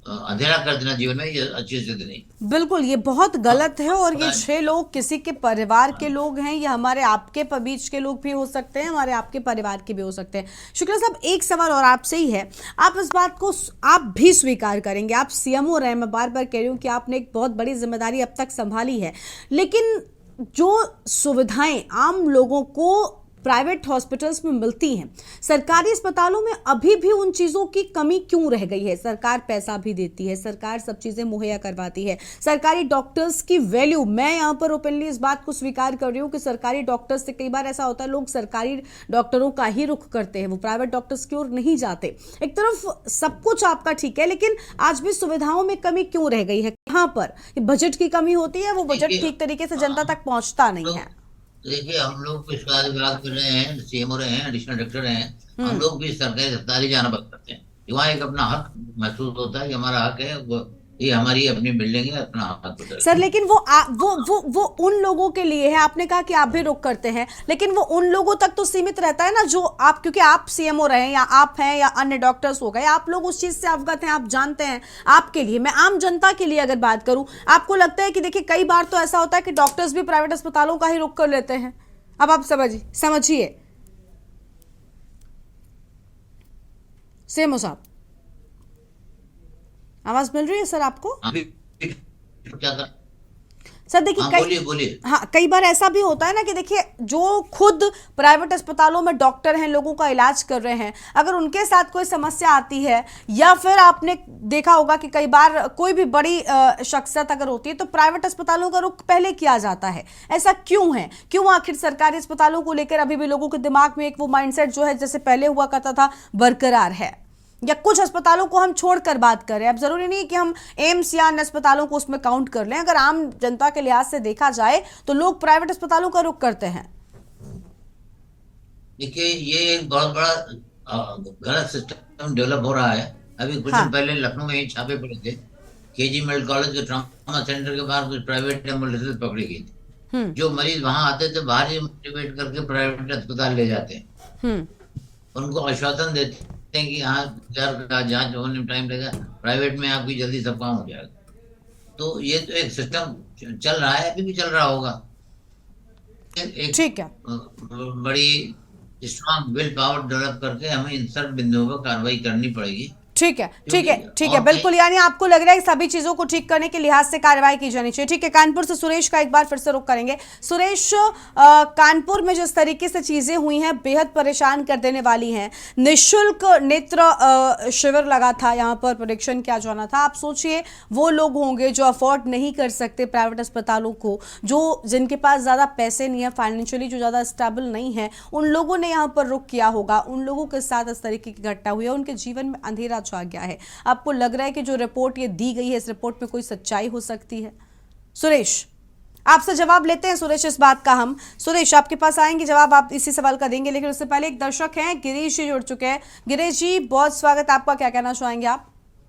अंधेरा कर देना जीवन में, ये अच्छी स्थिति नहीं। बिल्कुल, ये बहुत गलत है। और ये 6 लोग किसी के परिवार के लोग हैं, या हमारे आपके बीच के लोग भी हो सकते हैं, हमारे आपके परिवार के भी हो सकते हैं। शुक्ला साहब, एक सवाल और आपसे ही है, आप इस बात को आप भी स्वीकार करेंगे, आप सीएमओ रहे, मैं बार बार कह रही हूँ कि आपने एक बहुत बड़ी जिम्मेदारी अब तक संभाली है, लेकिन जो सुविधाएं आम लोगों को प्राइवेट हॉस्पिटल्स में मिलती हैं, सरकारी अस्पतालों में अभी भी उन चीज़ों की कमी क्यों रह गई है? सरकार पैसा भी देती है, सरकार सब चीज़ें मुहैया करवाती है, सरकारी डॉक्टर्स की वैल्यू, मैं यहाँ पर ओपनली इस बात को स्वीकार कर रही हूँ कि सरकारी डॉक्टर्स से कई बार ऐसा होता है लोग सरकारी डॉक्टरों का ही रुख करते हैं, वो प्राइवेट डॉक्टर्स की ओर नहीं जाते। एक तरफ सब कुछ आपका ठीक है, लेकिन आज भी सुविधाओं में कमी क्यों रह गई है? कहाँ पर बजट की कमी होती है, वो बजट ठीक तरीके से जनता तक पहुँचता नहीं है। देखिए, हम लोग भी स्वास्थ्य विभाग में रहे हैं, सीएमओ रहे हैं, एडिशनल डायरेक्टर रहे हैं, हम लोग भी सरकारी अस्पताल ही जाना पसंद करते हैं। वहाँ एक अपना हक महसूस होता है कि हमारा हक है, वो ये हमारी अपनी बिल्डिंग है, अपना हक। सर, लेकिन वो उन लोगों के लिए है, आपने कहा कि आप भी रुक करते हैं, लेकिन वो उन लोगों तक तो सीमित रहता है ना जो आप, क्योंकि आप सीएमओ रहे हैं या आप हैं या अन्य डॉक्टर्स हो गए, आप लोग उस चीज से अवगत हैं, आप जानते हैं। आपके लिए, मैं आम जनता के लिए अगर बात करूं, आपको लगता है कि देखिए कई बार तो ऐसा होता है कि डॉक्टर्स भी प्राइवेट अस्पतालों का ही रुख कर लेते हैं। अब आप समझिए सीएमओ साहब, आवाज मिल रही है सर आपको? सर देखिए, बोलिए। हाँ, कई बार ऐसा भी होता है ना कि देखिए जो खुद प्राइवेट अस्पतालों में डॉक्टर हैं, लोगों का इलाज कर रहे हैं, अगर उनके साथ कोई समस्या आती है, या फिर आपने देखा होगा कि कई बार कोई भी बड़ी शख्सियत अगर होती है तो प्राइवेट अस्पतालों का रुख पहले किया जाता है। ऐसा क्यों है? क्यों आखिर सरकारी अस्पतालों को लेकर अभी भी लोगों के दिमाग में एक वो माइंडसेट जो है जैसे पहले हुआ करता था बरकरार है? या कुछ अस्पतालों को हम छोड़कर बात करें, अब जरूरी नहीं कि हम एम्स या अन्य अस्पतालों को उसमें काउंट कर लें, अगर आम जनता के लिहाज से देखा जाए तो लोग प्राइवेट अस्पतालों का रुख करते हैं। देखिए, ये एक बहुत बड़ा गलत सिस्टम डेवलप हो रहा है। अभी कुछ दिन पहले लखनऊ में ही छापे पड़े थे, केजी मेडिकल कॉलेज के ट्रॉमा सेंटर के बाहर कुछ प्राइवेट एम्बुलेंसेज पकड़ी गई थी। जो मरीज वहां आते थे बाहर ही मोटिवेट करके प्राइवेट अस्पताल ले जाते हैं, उनको आश्वासन देते हैं कि हाँ जांच होने में टाइम लगेगा, प्राइवेट में आपकी जल्दी सब काम हो जाएगा। तो ये तो एक सिस्टम चल रहा है, अभी भी चल रहा होगा। ठीक है, बड़ी स्ट्रॉन्ग विल पावर डेवलप करके हमें इन सब बिंदुओं पर कार्रवाई करनी पड़ेगी। ठीक है, बिल्कुल, यानी आपको लग रहा है सभी चीजों को ठीक करने के लिहाज से कार्रवाई की जानी चाहिए। ठीक है, कानपुर से सुरेश का एक बार फिर से रुख करेंगे। सुरेश, कानपुर में जिस तरीके से चीजें हुई हैं बेहद परेशान कर देने वाली हैं। निःशुल्क नेत्र शिविर लगा था, यहाँ पर प्रोडिक्शन किया जाना था। आप सोचिए वो लोग होंगे जो अफोर्ड नहीं कर सकते प्राइवेट अस्पतालों को, जो जिनके पास ज्यादा पैसे नहीं है, फाइनेंशियली जो ज्यादा स्टेबल नहीं है, उन लोगों ने यहाँ पर रुख किया होगा, उन लोगों के साथ इस तरीके की घटना हुई है, उनके जीवन में अंधेरा आ गया है। आपको लग रहा है कि जो रिपोर्ट ये दी गई है, इस रिपोर्ट में कोई सच्चाई हो सकती है? सुरेश, आपसे जवाब लेते हैं सुरेश इस बात का। हम सुरेश आपके पास आएंगे, जवाब आप इसी सवाल का देंगे, लेकिन उससे पहले एक दर्शक हैं गिरीश जी जुड़ चुके हैं। गिरीश जी, बहुत स्वागत आपका, क्या कहना चाहेंगे आप?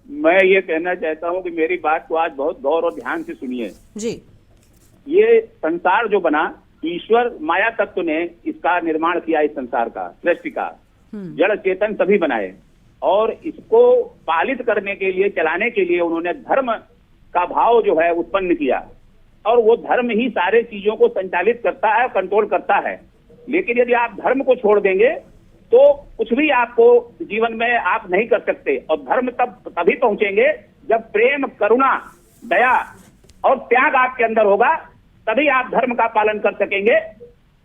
मैं ये कहना चाहता हूँ कि मेरी बात को आज बहुत गौर और ध्यान से सुनिए जी। ये संसार जो बना, ईश्वर माया तत्व ने इसका निर्माण किया, इस संसार का, सृष्टि का। जड़ चेतन सभी बनाए और इसको पालित करने के लिए, चलाने के लिए उन्होंने धर्म का भाव जो है उत्पन्न किया, और वो धर्म ही सारे चीजों को संचालित करता है, कंट्रोल करता है। लेकिन यदि आप धर्म को छोड़ देंगे तो कुछ भी आपको जीवन में आप नहीं कर सकते। और धर्म तभी पहुंचेंगे जब प्रेम, करुणा, दया और त्याग आपके अंदर होगा, तभी आप धर्म का पालन कर सकेंगे।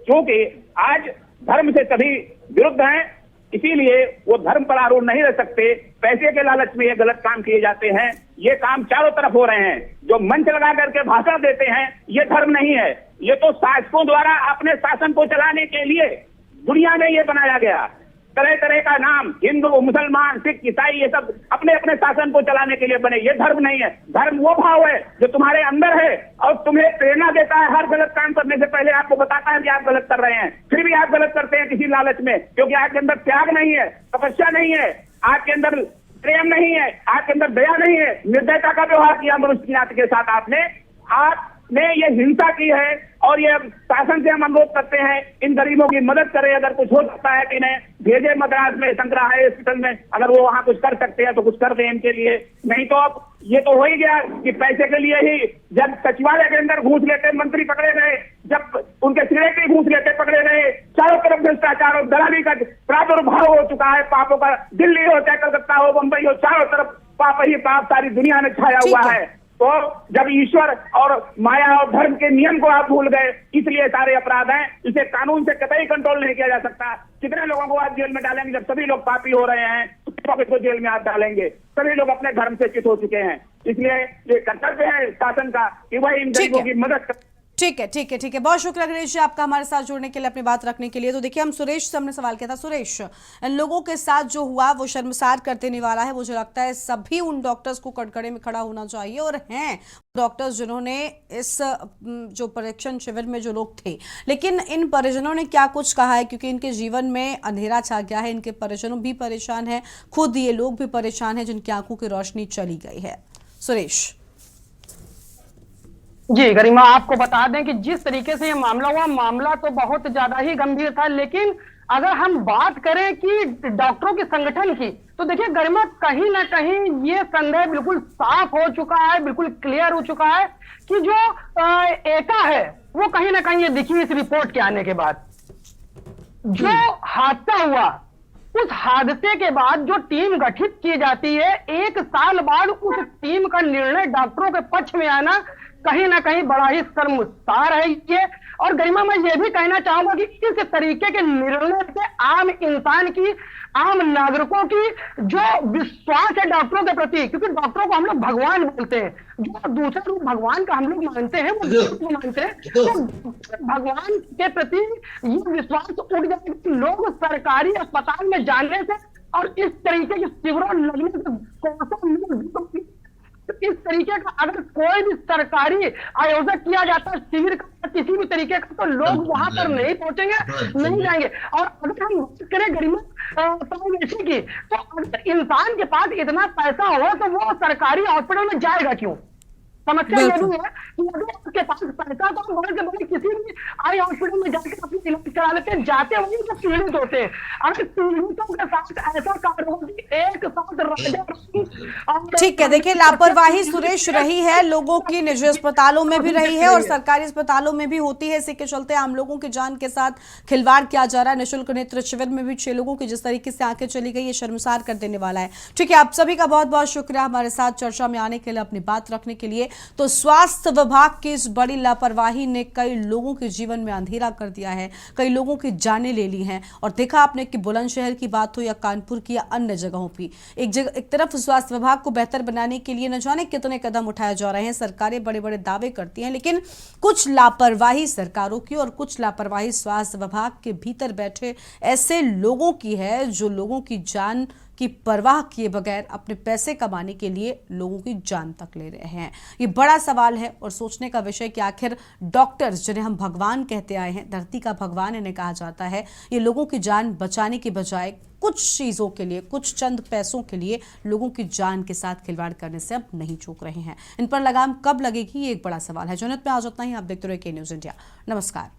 क्योंकि आज धर्म से सभी विरुद्ध हैं, इसीलिए वो धर्म पर आरूढ़ नहीं रह सकते। पैसे के लालच में ये गलत काम किए जाते हैं। ये काम चारों तरफ हो रहे हैं। जो मंच लगा करके भाषण देते हैं, ये धर्म नहीं है, ये तो शासकों द्वारा अपने शासन को चलाने के लिए दुनिया में ये बनाया गया। तरह तरह का नाम, हिंदू, मुसलमान, सिख, ईसाई, ये सब अपने अपने शासन को चलाने के लिए बने। ये धर्म नहीं है। धर्म वो भाव है जो तुम्हारे अंदर है और तुम्हें प्रेरणा देता है। हर गलत काम करने से पहले आपको बताता है कि आप गलत कर रहे हैं, फिर भी आप गलत करते हैं किसी लालच में, क्योंकि आपके अंदर त्याग नहीं है, तपस्या नहीं है, आपके अंदर प्रेम नहीं है, आपके अंदर दया नहीं है, निर्दयता का व्यवहार किया मनुष्य की जाति के साथ आपने। आप ने ये हिंसा की है और ये शासन से हम अनुरोध करते हैं इन गरीबों की मदद करें। अगर कुछ हो सकता है कि इन्हें भेजे मद्रास में संग्रहालय हॉस्पिटल में, अगर वो वहाँ कुछ कर सकते हैं तो कुछ कर दें इनके लिए। नहीं तो अब ये तो हो ही गया कि पैसे के लिए ही जब सचिवालय के अंदर घूस लेते मंत्री पकड़े गए, जब उनके सिरे के घूस लेते पकड़े गए, चारों तरफ भ्रष्टाचार और दलाली का प्रादुर्भाव हो चुका है पापों का। दिल्ली हो चाहे कलकत्ता हो बम्बई हो, चारों तरफ पाप ही पाप सारी दुनिया में छाया हुआ है। तो जब ईश्वर और माया और धर्म के नियम को आप भूल गए, इसलिए सारे अपराध हैं। इसे कानून से कतई कंट्रोल नहीं किया जा सकता। कितने लोगों को आप जेल में डालेंगे? जब सभी लोग पापी हो रहे हैं तो जेल में आप डालेंगे। सभी लोग अपने धर्म से च्युत हो चुके हैं। इसलिए ये कर्तव्य है शासन का कि वह इन गरीबों की मदद कर। ठीक है। बहुत शुक्रिया गणेश जी आपका हमारे साथ जुड़ने के लिए, अपनी बात रखने के लिए। तो देखिए, हम सुरेश से हमने सवाल किया था। सुरेश, इन लोगों के साथ जो हुआ वो शर्मसार कर देने वाला है। मुझे लगता है सभी उन डॉक्टर्स को कटघरे में खड़ा होना चाहिए, और हैं डॉक्टर्स जिन्होंने इस जो परीक्षण शिविर में जो लोग थे, लेकिन इन परिजनों ने क्या कुछ कहा है, क्योंकि इनके जीवन में अंधेरा छा गया है। इनके परिजनों भी परेशान है, खुद ये लोग भी परेशान है जिनकी आंखों की रोशनी चली गई है। सुरेश जी गरिमा, आपको बता दें कि जिस तरीके से ये मामला हुआ, मामला तो बहुत ज्यादा ही गंभीर था। लेकिन अगर हम बात करें कि डॉक्टरों के संगठन की, तो देखिए गरिमा, कहीं ना कहीं ये संदेह बिल्कुल साफ हो चुका है, बिल्कुल क्लियर हो चुका है कि जो एका है वो कहीं ना कहीं ये दिखी इस रिपोर्ट के आने के बाद। जो हादसा हुआ, उस हादसे के बाद जो टीम गठित की जाती है, 1 साल बाद उस टीम का निर्णय डॉक्टरों के पक्ष में आना कहीं ना कहीं बड़ा ही शर्मसार है ये। और गरिमा, मैं ये भी कहना चाहूंगा कि इस तरीके के निर्णय से आम इंसान की, आम नागरिकों की जो विश्वास है डॉक्टरों के प्रति, क्योंकि डॉक्टरों को हम लोग भगवान बोलते हैं, जो दूसरा रूप भगवान का हम लोग मानते हैं वो मानते हैं, तो भगवान के प्रति ये विश्वास उठ जाए कि लोग सरकारी अस्पताल में जाने से और इस तरीके के शिविरों लगने से, इस तरीके का अगर कोई भी सरकारी आयोजन किया जाता है शिविर का किसी भी तरीके का, तो लोग वहां पर नहीं पहुंचेंगे, नहीं जाएंगे। और अगर हम बात करें गरिमा प्राइवेसी की, तो अगर इंसान के पास इतना पैसा हो तो वो सरकारी हॉस्पिटल में जाएगा क्यों? समस्या ये भी है कि अगर आपके पास पैसा तो बड़े से बड़े किसी भी आई हॉस्पिटल में जाकर अपनी इलाज करा लेते हैं, जाते वही तो पीड़ित होते हैं। अगर पीड़ितों के साथ ऐसा कार्य हो कि एक साथ राजा। ठीक है, देखिए लापरवाही सुरेश रही है लोगों की, निजी अस्पतालों में भी रही है और सरकारी अस्पतालों में भी होती है। इसी के चलते आम लोगों की जान के साथ खिलवाड़ किया जा रहा है। निःशुल्क नेत्र शिविर में भी 6 लोगों की जिस तरीके से आंखें चली गई, ये शर्मसार कर देने वाला है। ठीक है, आप सभी का बहुत बहुत शुक्रिया हमारे साथ चर्चा में आने के लिए, अपनी बात रखने के लिए। तो स्वास्थ्य विभाग की इस बड़ी लापरवाही ने कई लोगों के जीवन में अंधेरा कर दिया है, कई लोगों की जानें ले ली हैं। और देखा आपने कि बुलंदशहर की बात हो या कानपुर की या अन्य जगहों की, एक तरफ स्वास्थ्य विभाग को बेहतर बनाने के लिए न जाने कितने कदम उठाए जा रहे हैं, सरकारें बड़े बड़े दावे करती हैं, लेकिन कुछ लापरवाही सरकारों की और कुछ लापरवाही स्वास्थ्य विभाग के भीतर बैठे ऐसे लोगों की है जो लोगों की जान की परवाह किए बगैर अपने पैसे कमाने के लिए लोगों की जान तक ले रहे हैं। ये बड़ा सवाल है और सोचने का विषय कि आखिर डॉक्टर्स, जिन्हें हम भगवान कहते आए हैं, धरती का भगवान इन्हें कहा जाता है, ये लोगों की जान बचाने के बजाय कुछ चीज़ों के लिए, कुछ चंद पैसों के लिए लोगों की जान के साथ खिलवाड़ करने से अब नहीं चूक रहे हैं। इन पर लगाम कब लगेगी, ये एक बड़ा सवाल है। जनहित में आज इतना ही। आप देखते रहिए के न्यूज़ इंडिया। नमस्कार।